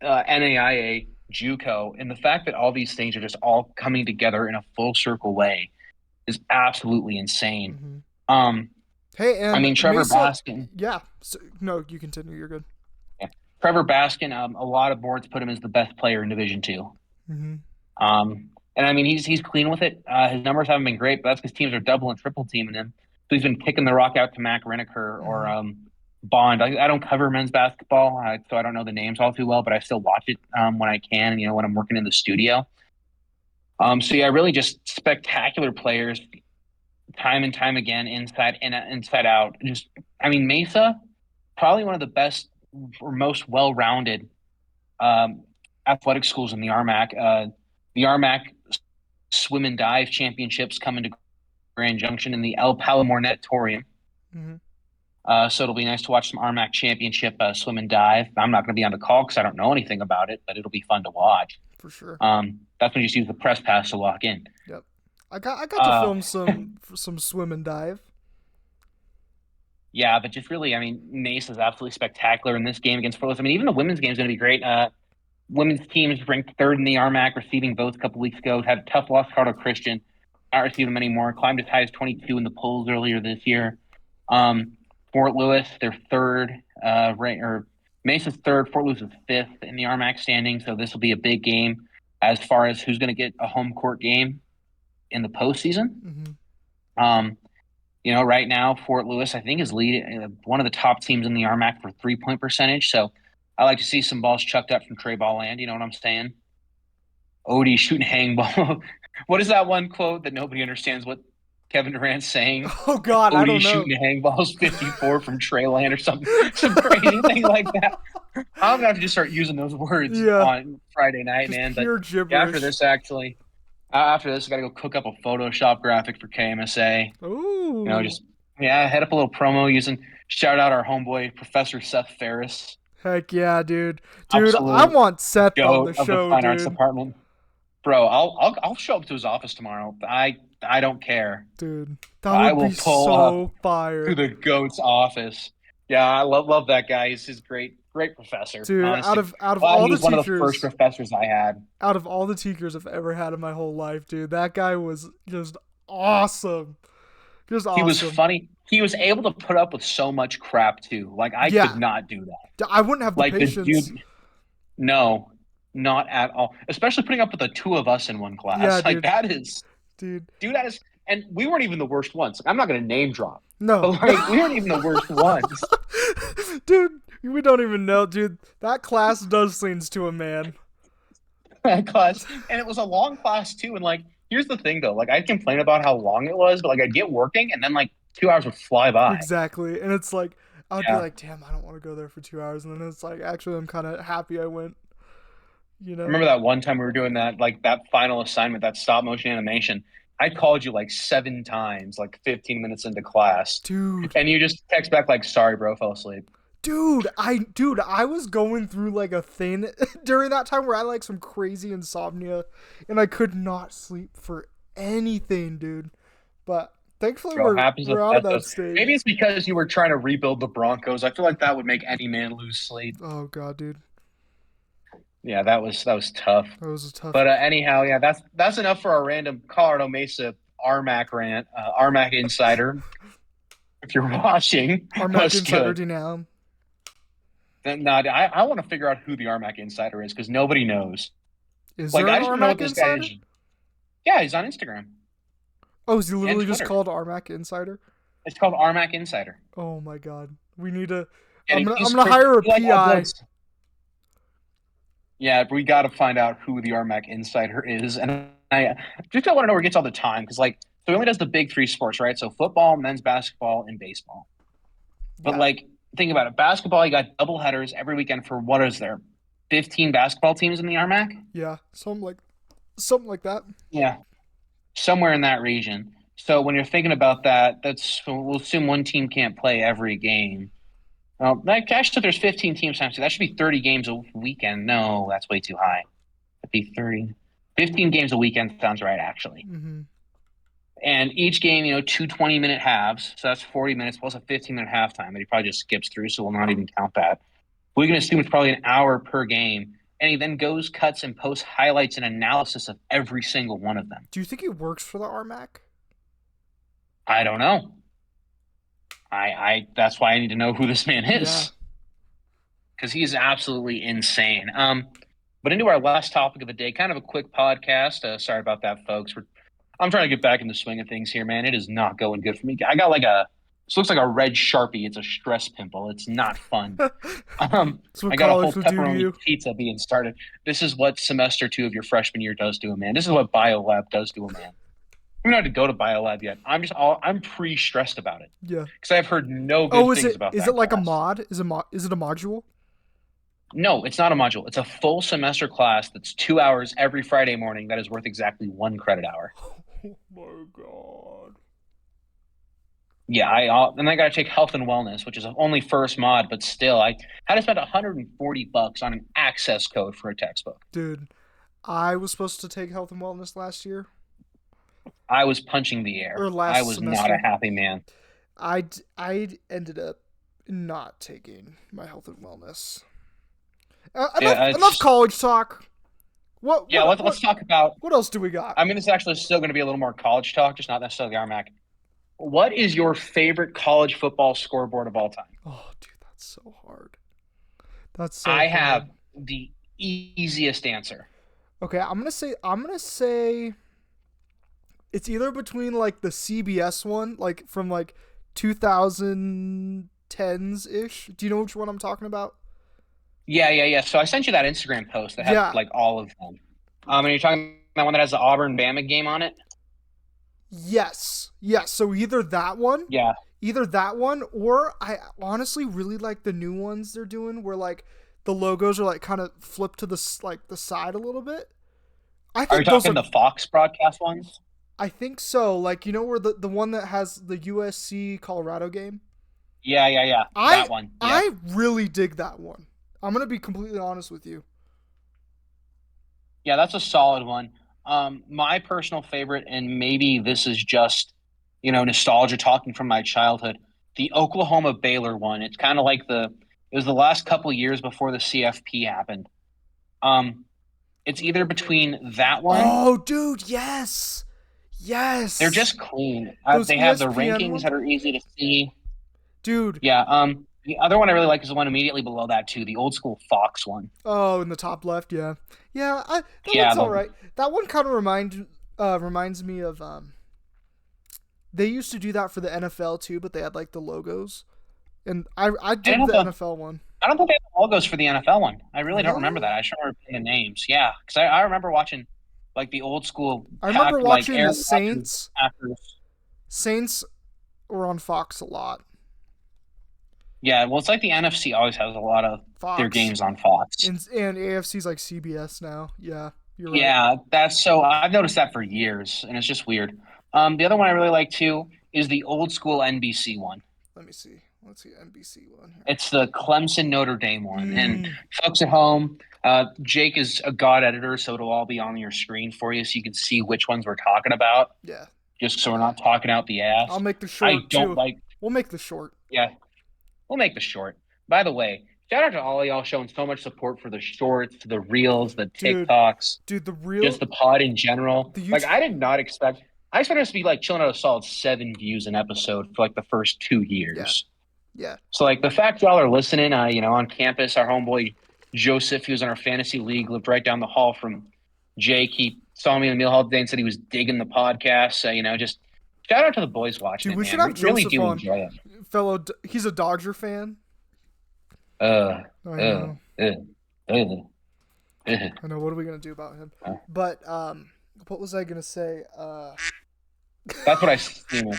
NAIA, JUCO, and the fact that all these things are just all coming together in a full circle way is absolutely insane. Mm-hmm. Hey, and I mean, Trevor Baskin. Yeah. No, you continue. You're good. Yeah. Trevor Baskin, a lot of boards put him as the best player in Division II. Mm-hmm. And I mean, he's clean with it. His numbers haven't been great, but that's because teams are double and triple teaming him. So he's been kicking the rock out to Mac Riniker or Bond. I don't cover men's basketball, so I don't know the names all too well, but I still watch it when I can, when I'm working in the studio. So yeah, really just spectacular players, time and time again, inside out. Just, I mean, Mesa, probably one of the best or most well-rounded athletic schools in the RMAC. The RMAC Swim and Dive Championships come into Grand Junction in the El Palomar Natatorium. Mm-hmm. So it'll be nice to watch some RMAC Championship swim and dive. I'm not going to be on the call because I don't know anything about it, but it'll be fun to watch. For sure. That's when you just use the press pass to walk in. Yep. I got to film some swim and dive. Yeah, but just really, I mean, Mesa is absolutely spectacular in this game against Fort Lewis. I mean, even the women's game is going to be great. Women's team is ranked 3rd in the RMAC, receiving votes a couple weeks ago. Had a tough loss to Colorado Christian. Not received them anymore. Climbed as high as 22 in the polls earlier this year. Fort Lewis, they're 3rd. Mesa's 3rd. Fort Lewis is 5th in the RMAC standing. So this will be a big game as far as who's going to get a home court game in the postseason. Mm-hmm. Right now, Fort Lewis, I think, is leading one of the top teams in the RMAC for 3-point percentage. So I like to see some balls chucked up from Trey Ballland. You know what I'm saying? Odie shooting hang ball. What is that one quote that nobody understands what Kevin Durant's saying? Oh, God, I don't know. Shooting hang balls 54 from Trey Land or something. Some crazy thing like that. I'm going to have to just start using those words on Friday night, just man. Pure but gibberish. After this, I got to go cook up a Photoshop graphic for KMSA. Ooh. Head up a little promo shout out our homeboy, Professor Seth Ferris. Heck yeah, dude. Dude, I want Seth on the show, the Fine Arts Department. Bro, I'll show up to his office tomorrow. I don't care. Dude, that would be so fire. To the GOAT's office. Yeah, I love that guy. He's great Great professor, Dude, honestly. out of Glad all he the was one of the first teachers, professors I had. out of all the teachers I've ever had in my whole life, dude, that guy was just awesome. Just He was awesome. funny. He was able to put up with so much crap too. Like I could Yeah. not do that. I wouldn't have the Like the patience. dude, no, not at all. Especially putting up with the two of us in one Yeah, class. Like dude. that is, Dude. dude, that is, and we weren't even the worst ones. Like, I'm not gonna name drop, No. but like we weren't even the worst ones. Dude, we don't even know, dude. That class does things to a man. That class, and it was a long class too. And like, here's the thing though, like I'd complain about how long it was, but like I'd get working, and then like 2 hours would fly by. Exactly. And it's like, I'd be Yeah, like, damn, I don't want to go there for 2 hours. And then it's like, actually, I'm kind of happy I went, you I know? remember that one time we were doing that, like that final assignment, that stop motion animation. I called you like 7 times, like 15 minutes into class, Dude. and you just text back like, "Sorry, bro, fell asleep." Dude, I was going through like a thing during that time where I had like some crazy insomnia and I could not sleep for anything, dude. But thankfully Bro, happens we're with out of that. that Those maybe stage. it's because you were trying to rebuild the Broncos. I feel like that would make any man lose sleep. Oh god, dude. Yeah, that was tough. That was a tough But anyhow, yeah, that's enough for our random Colorado Mesa RMAC rant. RMAC insider, if you're watching, Armac was Insider good. Deano. No, I want to figure out who the RMAC insider is because nobody knows. Is Like there I an just want to know what Armac this guy is. Insider? Yeah, he's on Instagram Oh, is he and literally just Twitter. called Armac Insider? It's called RMAC Insider. Oh my god. We need to And I'm he's gonna hire a he like PI. uploads. Yeah, but we got to find out who the RMAC insider is, and I just don't want to know where he gets all the time because like so he only does the big three sports, right? So football, men's basketball, and baseball. But Yeah. like think about it, basketball, you got double headers every weekend for what is there, 15 basketball teams in the RMAC? Yeah. Something like that. Yeah, somewhere in that region. So when you're thinking about that, that's we'll assume one team can't play every game. Well, that, actually, if there's 15 teams times two, that should be 30 games a weekend. No, that's way too high. That'd be 30. 15 games a weekend sounds right, actually. Mhm. And each game, two 20-minute halves. So that's 40 minutes plus a 15-minute halftime that he probably just skips through, so we'll not even count that. We can assume it's probably an hour per game. And he then goes, cuts, and posts highlights and analysis of every single one of them. Do you think he works for the Armac? I don't know. I that's why I need to know who this man Yeah. is because he's absolutely insane. But into our last topic of the day, kind of a quick podcast. Sorry about that, folks. I'm trying to get back in the swing of things here, man. It is not going good for me. I got this looks like a red Sharpie. It's a stress pimple. It's not fun. That's what I got a whole college will do to pepperoni you. pizza being started. This is what semester 2 of your freshman year does to a man. This is what biolab does to a man. I'm not had to go to biolab yet. I'm pre-stressed about it Yeah. because I've heard no Oh, good things about is that it like a class. mod? Is it a module? No, it's not a module. It's a full semester class that's 2 hours every Friday morning that is worth exactly 1 credit hour. Oh my god. Yeah, and I got to take health and wellness, which is only first mod, but still, I had to spend $140 on an access code for a textbook. Dude, I was supposed to take health and wellness last year I was punching the air. or I last was not a semester. happy man. I ended up not taking my health and wellness. Yeah, Enough college talk. yeah. Let's talk about. What else do we got? I mean, this is actually still going to be a little more college talk, just not necessarily the RMAC. What is your favorite college football scoreboard of all time? Oh, dude, that's so hard. That's so I hard. have the easiest answer. Okay, I'm gonna say it's either between like the CBS one, like from like 2010s ish. Do you know which one I'm talking about? Yeah. So I sent you that Instagram post that had Yeah. like all of them. And you're talking about one that has the Auburn Bama game on it. Yes. Yes. So Yeah. either that one, or I honestly really like the new ones they're doing, where like the logos are like kind of flipped to the side a little bit. I Are you think those talking are. the Fox broadcast ones? I think so. Like where the one that has the USC Colorado game. Yeah. I That one. Yeah. I really dig that one. I'm gonna be completely honest with you. Yeah, that's a solid one. My personal favorite, and maybe this is just, nostalgia talking from my childhood, the Oklahoma Baylor one. It's kind of like It was the last couple years before the CFP happened. Um, it's either between that one. Oh, dude, yes, They're yes. just clean. Those They have the ESPN rankings ones, that are easy to see. dude. Yeah. The other one I really like is the one immediately below that too, the old school Fox one. Oh, in the top left, yeah, yeah. That Yeah. one's all right. That one kind of reminds me of They used to do that for the NFL too, but they had like the logos, and I I dig didn't the have the. NFL one. I don't think they have the logos for the NFL one. I really don't remember Really? that. I should remember the names. Yeah, because I remember watching like the old school I remember pack like watching the Aaron Rodgers Saints. Packers. Saints were on Fox a lot. Yeah, well, it's like the NFC always has a lot of their Fox games on Fox. and AFC's like CBS now. Yeah, you're right. Yeah, that's so I've noticed that for years, and it's just weird. The other one I really like too is the old school NBC one. Let me see. Let's see NBC one here. It's the Clemson Notre Dame one. And Mm, folks at home, Jake is a god editor, so it'll all be on your screen for you so you can see which ones we're talking about, yeah, just so we're yeah. not talking out the I'll ass. make the I short don't too. like, We'll make the short. yeah, we'll make the short. By the way, shout out to all of y'all showing so much support for the shorts, the reels, the Dude, TikToks, dude, the just real the pod in general. the Like, YouTube. I did not expect, I expected us to be like chilling at a solid 7 views an episode for like the first two Yeah, years. yeah. So like the fact y'all are listening, on campus, our homeboy Joseph, who was in our fantasy league, lived right down the hall from Jake. He saw me in the meal hall today and said he was digging the podcast. So, just shout out to the boys watching Dude, it, we should man. have Really Joseph do on. enjoy it. He's a Dodger fan. Uh, I uh, know. uh, uh, uh. I know. What are we gonna do about him? But what was I gonna say? That's what I seen.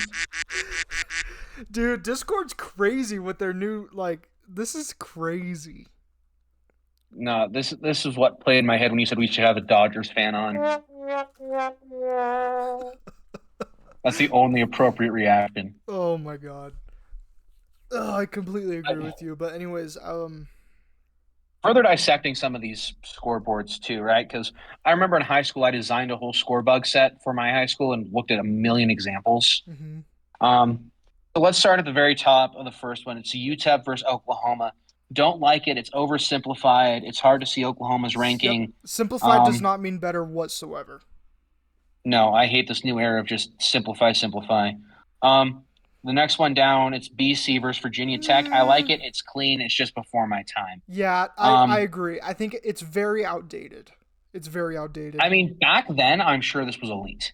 Dude, Discord's crazy with their new like. This is crazy. No, this is what played in my head when you said we should have a Dodgers fan on. That's the only appropriate reaction. Oh my god. Oh, I completely agree with you. But anyways, Further dissecting some of these scoreboards too, right? Because I remember in high school, I designed a whole score bug set for my high school and looked at a million examples. mhm. Um, so let's start at the very top of the first one. It's UTEP versus Oklahoma. Don't like it. It's oversimplified. It's hard to see Oklahoma's Yep. ranking. Simplified does Um, not mean better whatsoever. no, I hate this new era of just simplify, simplify. Um, the next one down, it's BC versus Virginia Tech. I like Mm, it. It's clean. It's just before my time. yeah, I Um, agree. I think it's very outdated. It's very outdated. I mean, back then, I'm sure this was elite.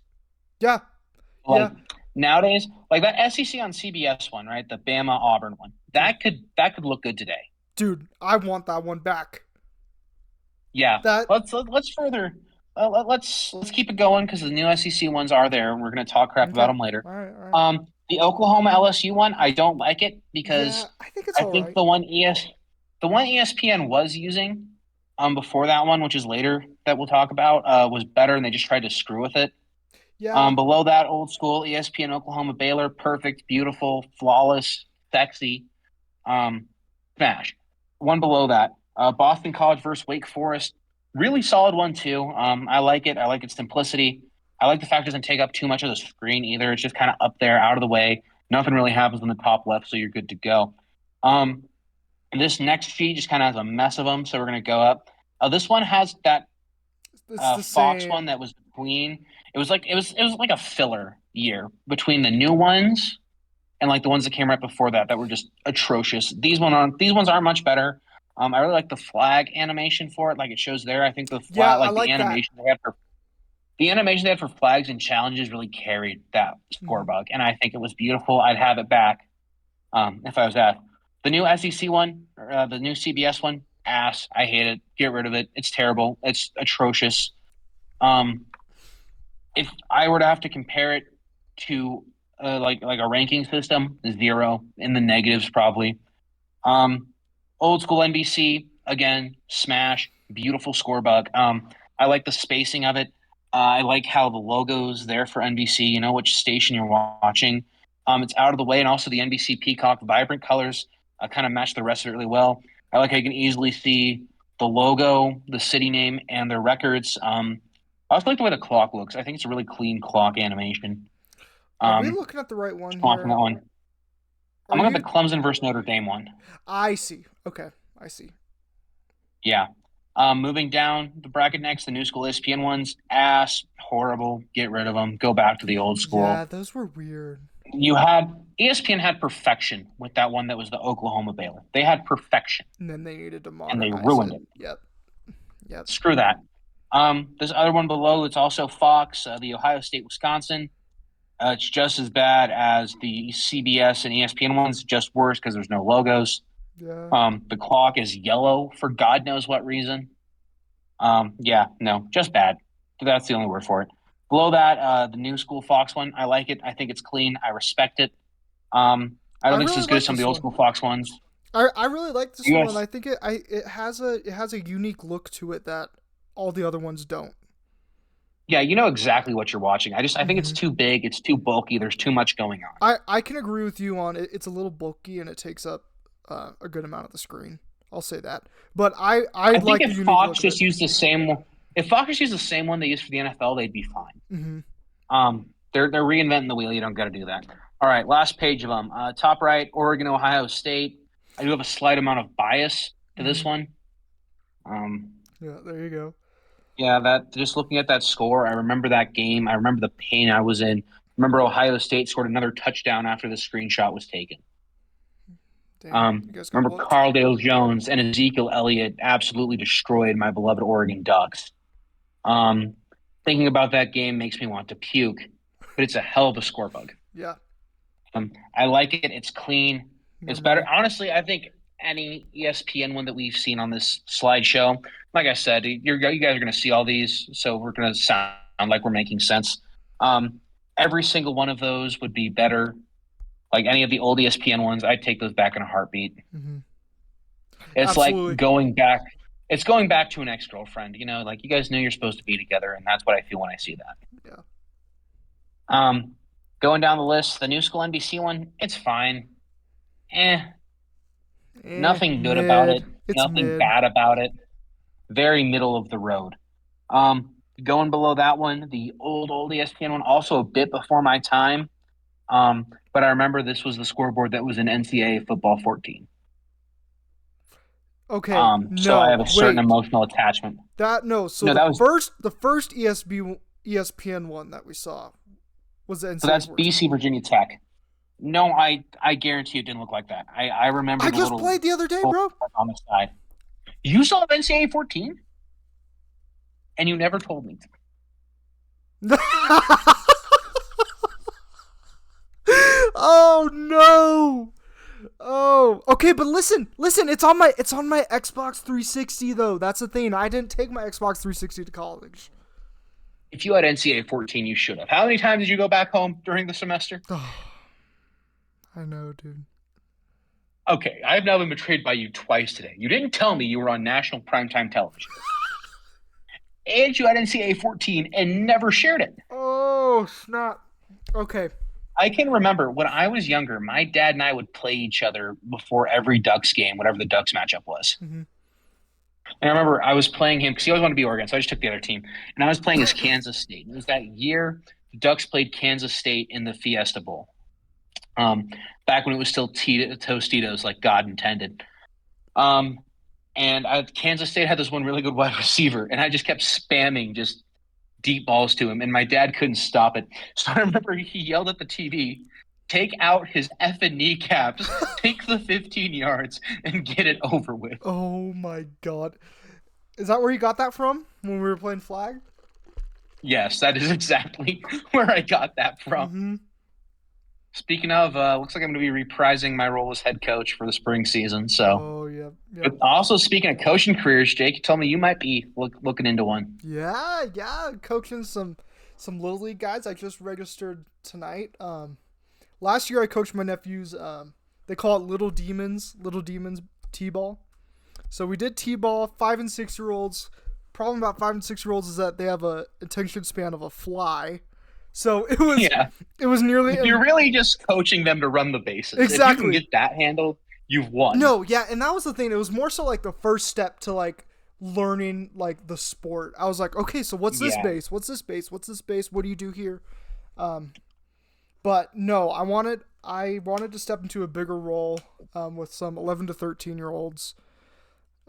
Yeah, Like yeah, nowadays, like that SEC on CBS one, right? The Bama Auburn one. dude, That could look good today. dude. I want that one back. Yeah. That Let's further let's keep it going because the new SEC ones are there, and we're gonna talk crap about okay. them later. All right, all right. The Oklahoma LSU one, I don't like it Yeah, because I think it's I all think right. the one ESPN was using before that one, which is later that we'll talk about, was better, and they just tried to screw with it. Yeah, Below that, old school ESPN Oklahoma Baylor, perfect, beautiful, flawless, sexy, um, smash. One below that, Boston College versus Wake Forest, really solid one too. I like it. I like its simplicity. I like the fact it doesn't take up too much of the screen either. It's just kind of up there, out of the way. Nothing really happens in the top left, so you're good to go. Um, and this next sheet just kind of has a mess of them, so we're gonna go up. This one has that it's the Fox one same. that was between. It was like a filler year between the new ones and like the ones that came right before that that were just atrocious. These ones aren't much better. I really like the flag animation for it, like it shows there. I think the Yeah, flag, I like like that. the animation they had for flags and challenges really carried that score Mhm. bug, and I think it was beautiful. I'd have it back if I was asked. The new SEC one, the new CBS one, ass. I hate it. Get rid of it. It's terrible. It's atrocious. Um, if I were to have to compare it to like a ranking system, zero in the negatives probably. Um, Old school NBC again, smash, beautiful score bug. I like the spacing of it. I like how the logo's there for NBC. You know which station you're watching. It's out of the way, and also the NBC Peacock vibrant colors kind of match the rest of it really well. I like how you can easily see the logo, the city name, and their records. I also like the way the clock looks. I think it's a really clean clock animation. Are we Um, looking at the right one Watching that here? one. I'm Are going to you? the Clemson versus Notre Dame one. I see. Okay, I see. Yeah. Moving down the bracket next, the new school ESPN ones, ass, horrible. Get rid of them. Go back to the old school. Yeah, those were weird. You had ESPN had perfection with that one that was the Oklahoma Baylor. They had perfection, And then they needed to and they modernize ruined it. it. Yep. Yep. Screw that. This other one below, it's also Fox, the Ohio State Wisconsin. It's just as bad as the CBS and ESPN ones, just worse because there's no logos. Yeah. The clock is yellow for God knows what reason. Yeah, no, just bad. That's the only word for it. Below that, the new school Fox one, I like it. I think it's clean. I respect it. I I don't think it's really as good as like some of the this old one. school Fox ones. I really like this You one. guys, I think it has a unique look to it that all the other ones don't. yeah, you know exactly what you're watching. I think it's Hmm. too big. It's too bulky. There's too much going on. I can agree with you on it. It's a little bulky and it takes up a good amount of the screen. I'll say that. But I I think like the unique look of it. if Fox just used the same one they used for the NFL, they'd be fine. Hmm. They're reinventing the wheel. You don't got to do that. All right, last page of them. Top right, Oregon, Ohio State. I do have a slight amount of bias to this Hmm. one. Um, Yeah, there you go. yeah, that just looking at that score, I remember that game. I remember the pain I was in. Remember Ohio State scored another touchdown after the screenshot was taken. Damn, you guys got Remember whooped. Carl Dale Jones and Ezekiel Elliott absolutely destroyed my beloved Oregon Ducks. Um, Thinking about that game makes me want to puke, but it's a hell of a score bug. Yeah, I like it. It's clean. It's better. memory. Honestly, I think any ESPN one that we've seen on this slideshow, like I said, you guys are going to see all these, so we're going to sound like we're making sense. Um, every single one of those would be better. Like any of the old ESPN ones, I'd take those back in a heartbeat. Hmm. It's like Absolutely. going back. It's going back to an ex-girlfriend. You know, like you guys knew you're supposed to be together, and that's what I feel when I see that. Yeah. Um, Going down the list, the new school NBC one, it's fine. Eh, nothing good about it. Mid. It's Nothing mid. bad about it. Very middle of the road. Going below that one, the old ESPN one, also a bit before my time. But I remember this was the scoreboard that was in NCAA football 14. Okay. So I have No. a certain Wait. emotional attachment. That no. So No, the that was first ESPN one that we saw was the so NCAA that's 14. BC Virginia Tech. No, I guarantee it didn't look like that. I remember I the just little played the other day, gold bro. on the side. You saw NCAA 14, and you never told me. Oh no. Oh, okay, but listen, it's on my Xbox 360 though. That's the thing. I didn't take my Xbox 360 to college. If you had NCAA 14, you should have. How many times did you go back home during the semester? Oh, I know, dude. Okay, I have now been betrayed by you twice today. You didn't tell me you were on national primetime television. And you had NCAA 14 and never shared it. Oh, snap. Okay. I can remember when I was younger, my dad and I would play each other before every Ducks game, whatever the Ducks matchup was. Mm-hmm. And I remember I was playing him because he always wanted to be Oregon, so I just took the other team. And I was playing as Kansas State. And it was that year the Ducks played Kansas State in the Fiesta Bowl. Um, Back when it was still Tostitos, like God intended. Um, Kansas State had this one really good wide receiver, and I just kept spamming just deep balls to him, and my dad couldn't stop it. So I remember he yelled at the TV, "Take out his effing kneecaps, take the 15 yards, and get it over with." Oh my god. Is that where you got that from when we were playing flag? Yes, that is exactly where I got that from. Mm-hmm. Speaking of, looks like I'm going to be reprising my role as head coach for the spring season. So, Oh yeah. but Yep. also speaking of coaching careers, Jake, you told me you might be looking into one. Yeah. Coaching some little league guys. I just registered tonight. Last year I coached my nephews. They call it Little Demons T-ball. So we did T-ball. 5 and 6 year olds. Problem about 5 and 6 year olds is that they have a attention span of a fly. So Yeah, it was nearly you're really just coaching them to run the bases. If you can exactly. get that handled, you've won. No, yeah, and that was the thing. It was more so like the first step to like learning like the sport. I was like, okay, so what's this Yeah. base? What's this base? What's this base? What do you do here? But But no, I wanted to step into a bigger role with some 11 to 13-year-olds.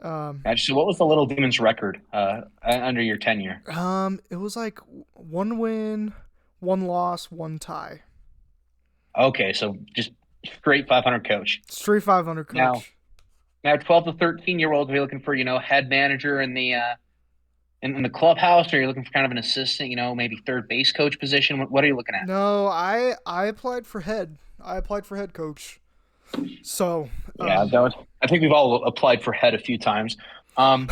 Gotcha. So what was the Little Demons record under your tenure? It was like 1 win, 1 loss, 1 tie. Okay, so just straight 500 coach. Straight 500 Now, coach. now 12 to 13 year olds, are you looking for, head manager in the in the clubhouse, or are you looking for kind of an assistant, maybe third base coach position? What are you looking at? No, I applied for head. I applied for head coach. So, Yeah, I think we've all applied for head a few times. Um,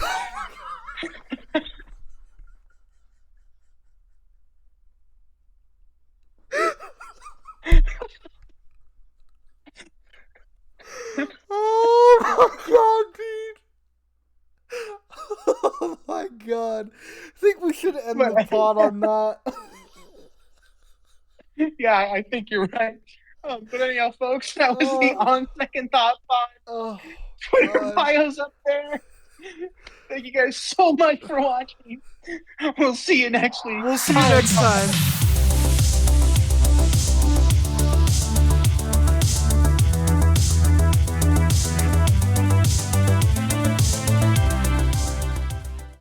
oh my god, Pete. Oh my god. I think we should end the but pod on that. yeah, I think you're right. But anyhow, folks, that was the Oh, On Second Thought Pod. oh Twitter god. bios up there. Thank you guys so much for watching. We'll see you next week. We'll see you next time.